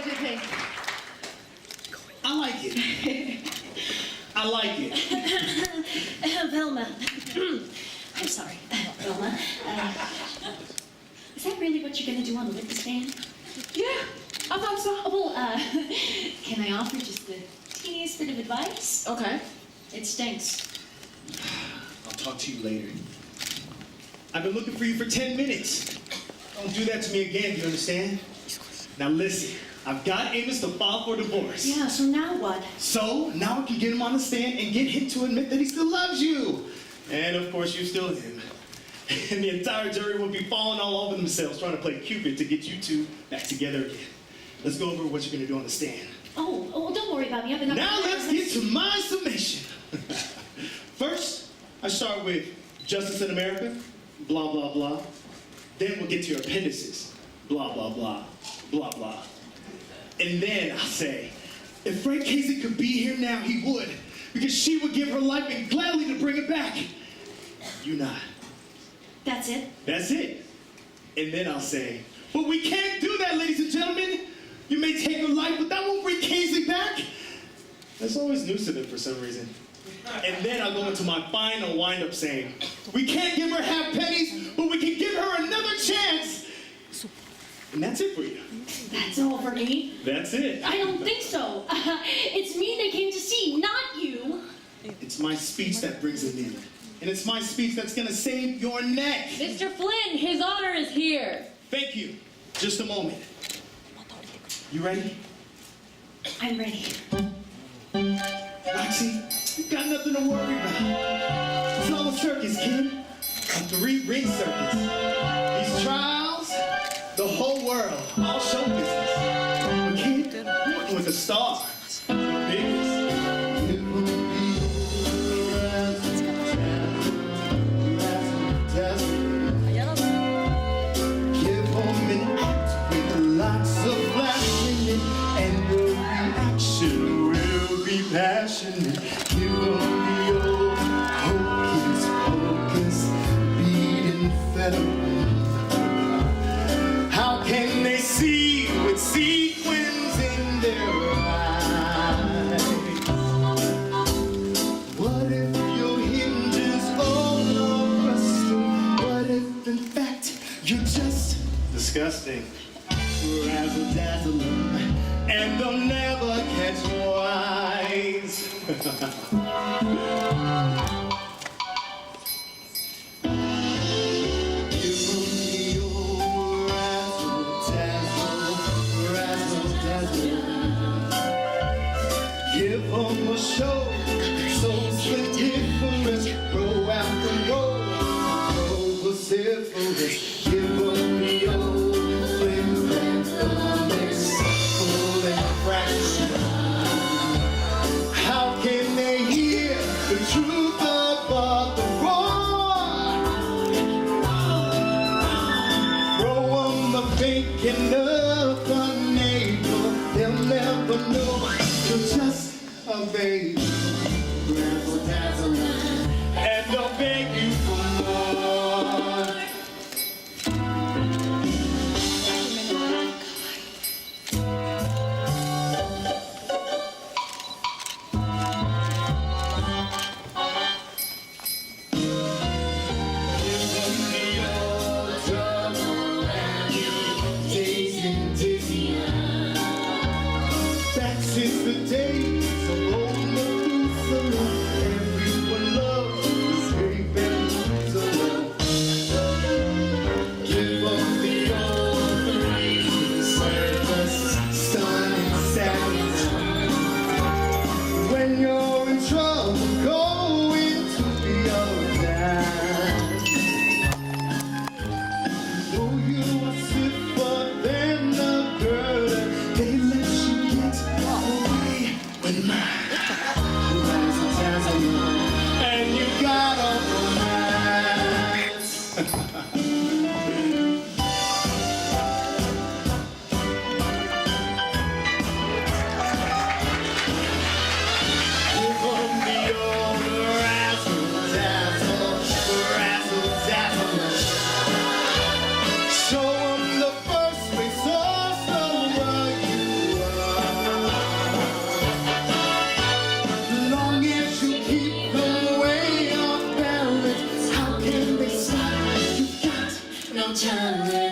do you think? I like it. I like it. Velma. I'm sorry, Velma. Is that really what you're going to do on the witness stand? Yeah, I thought so. Oh, well, can I offer just the teeniest bit of advice? Okay. It stinks. I'll talk to you later. I've been looking for you for 10 minutes. Don't do that to me again, do you understand? Now listen, I've got Amos to file for divorce. Yeah, so now what? So, now I can get him on the stand and get him to admit that he still loves you. And of course, you still him. And the entire jury will be falling all over themselves trying to play Cupid to get you two back together again. Let's go over what you're gonna do on the stand. Oh, don't worry about me. I've been up. Now let's get to my summation. First, I start with Justice in America, blah, blah, blah. Then we'll get to your appendices, blah, blah, blah, blah, blah. And then I'll say, if Frank Casey could be here now, he would, because she would give her life and gladly to bring it back. You not. That's it? That's it. And then I'll say, but we can't do that, ladies and gentlemen. You may take her life, but that won't bring Casey back. That's always news to them for some reason. And then I'll go into my final wind-up saying, we can't give her half pennies, but we can give her another chance. And that's it for you. That's all for me? That's it. I don't think so. It's me they came to see, not you. It's my speech that brings it in. And it's my speech that's gonna save your neck. Mr. Flynn, his honor is here. Thank you. Just a moment. You ready? I'm ready. Roxy, you've got nothing to worry about. It's all a circus, kid. A three-ring circus. These trials, the whole world, all show business. But kid, you're working with a star. The biggest. Give home an act with lots of flashing it, and the reaction will be passionate. Give them the old hocus pocus, beating feather. How can they see with sequins in their eyes? What if your hinges all are rusting? What if in fact you're just disgusting? Razzle-dazzle, and they'll never catch wise. Give 'em the old razzle-dazzle, razzle-dazzle. Give 'em a show so different. Row after row, row vociferous. Give 'em the old flim flam mix, full and fraction. How can they hear the truth about the roar? Throw 'em a bacon of a neighbor, they'll never know. You're just a baby. Razzle-dazzle, and they'll beg you for more. Back since the days of old Methuselah, everyone loved the escape and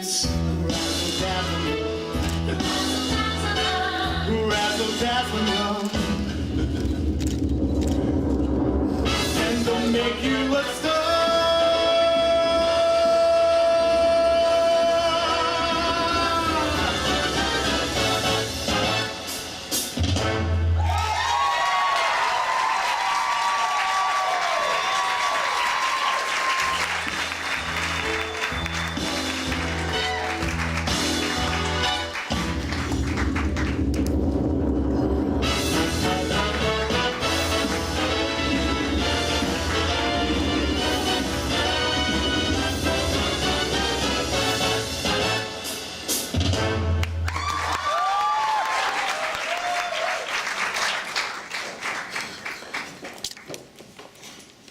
dance. Razzle-dazzle-dazzle. And they'll make you a star.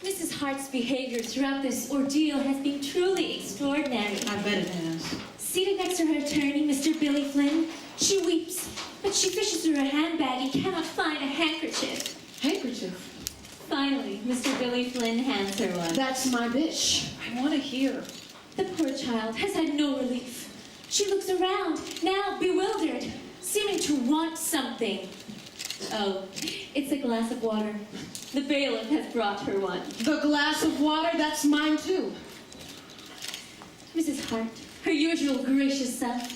Mrs. Hart's behavior throughout this ordeal has been truly extraordinary. I bet it has. Seated next to her attorney, Mr. Billy Flynn, she weeps, but she fishes through her handbag and cannot find a handkerchief. Handkerchief. Finally, Mr. Billy Flynn hands her one. That's my bitch. I want to hear. The poor child has had no relief. She looks around, now bewildered, seeming to want something. Oh, it's a glass of water. The bailiff has brought her one. The glass of water, that's mine too. Mrs. Hart, her usual gracious self,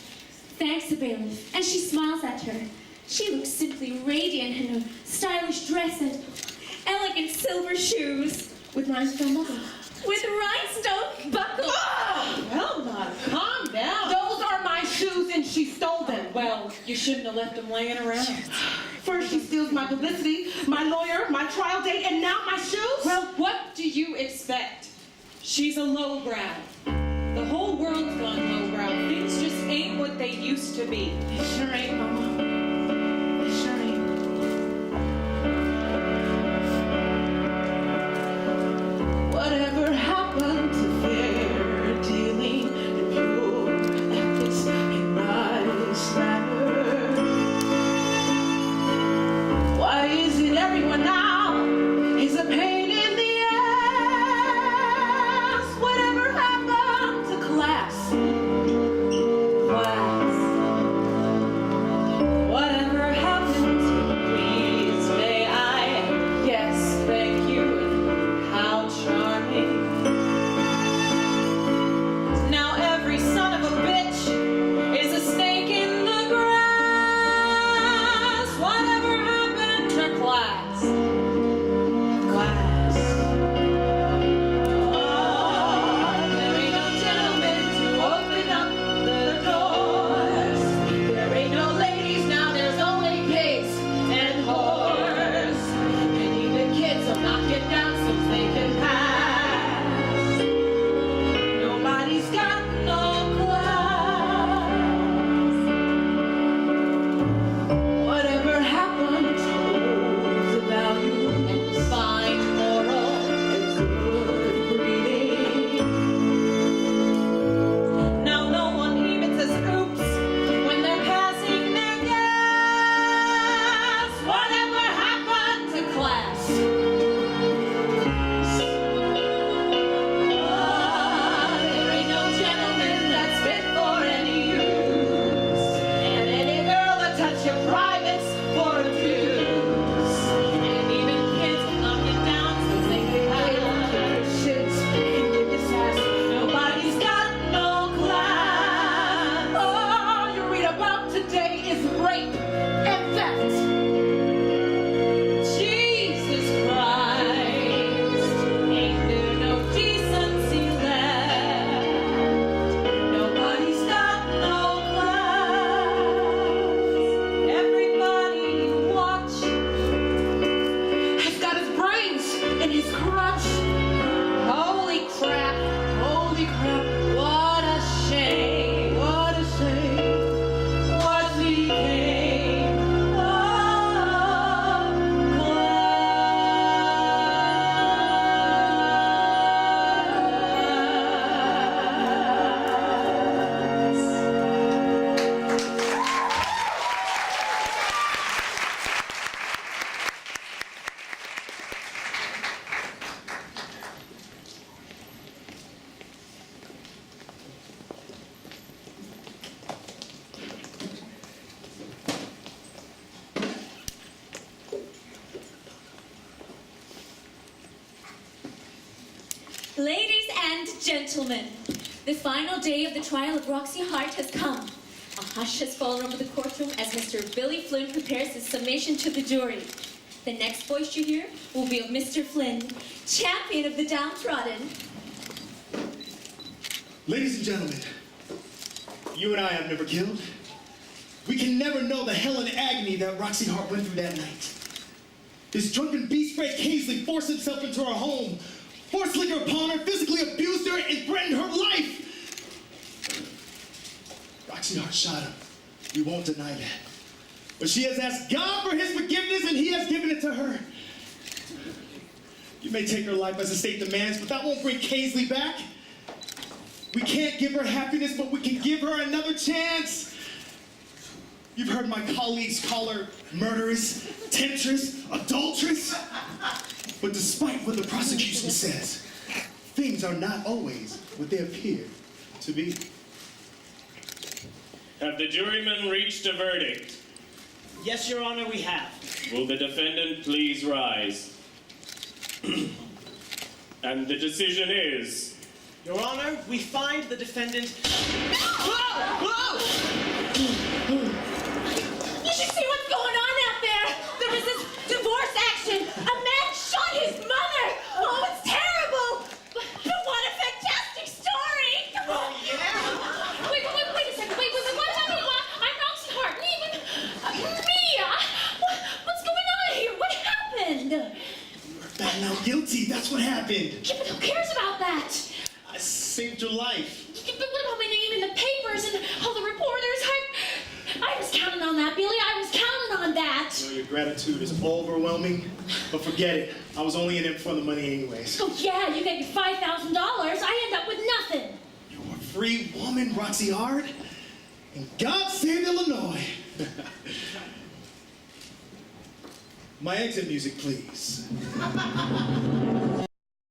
thanks the bailiff, and she smiles at her. She looks simply radiant in her stylish dress and elegant silver shoes. With rhinestone buckles. With rhinestone buckles. Velma, calm down. Those are my shoes and she stole them. Well, you shouldn't have left them laying around. First she steals my publicity, my lawyer, my trial date, and now my shoes? Well, what do you expect? She's a lowbrow. The whole world's gone lowbrow. Things just ain't what they used to be. It sure ain't, Mama. It sure ain't. Whatever happened to fair dealing and pure ethics and nice manners? Why is it everyone now is a pain in the ass? Whatever happened to class? Class. gentlemen, the final day of the trial of Roxy Hart has come. A hush has fallen over the courtroom as Mr. Billy Flynn prepares his summation to the jury. The next voice you hear will be of Mr. Flynn, champion of the downtrodden. Ladies and gentlemen, you and I have never killed. We can never know the hell and agony that Roxy Hart went through that night. This drunken beast Fred Kingsley forced himself into her home, forced liquor upon her, physically abused her, and threatened her life. Roxy Hart shot him. We won't deny that. But she has asked God for his forgiveness, and he has given it to her. You may take her life as the state demands, but that won't bring Kingsley back. We can't give her happiness, but we can give her another chance. You've heard my colleagues call her murderess, temptress, adulteress. But despite what the prosecution says, things are not always what they appear to be. Have the jurymen reached a verdict? Yes, Your Honor, we have. Will the defendant please rise? And the decision is... Your Honor, we find the defendant... Whoa! Whoa! You should see what's going on out there. There was this divorce action. A man shot his mother. Oh, it's terrible. But what a fantastic story. Oh, yeah? Wait a second. Wait, what happened? I'm Roxy Hart. Even Mia. What's going on here? What happened? You are found now guilty. That's what happened. Yeah, but who cares about that? I saved your life. Yeah, but what about my name in the papers and all the reporters? I was counting on that, Billy. I was counting on that. You know, your gratitude is overwhelming, but forget it. I was only in it for the money anyways. Oh, yeah, you get your $5,000. I end up with nothing. You're a free woman, Roxy Hart. And God save Illinois. My exit music, please.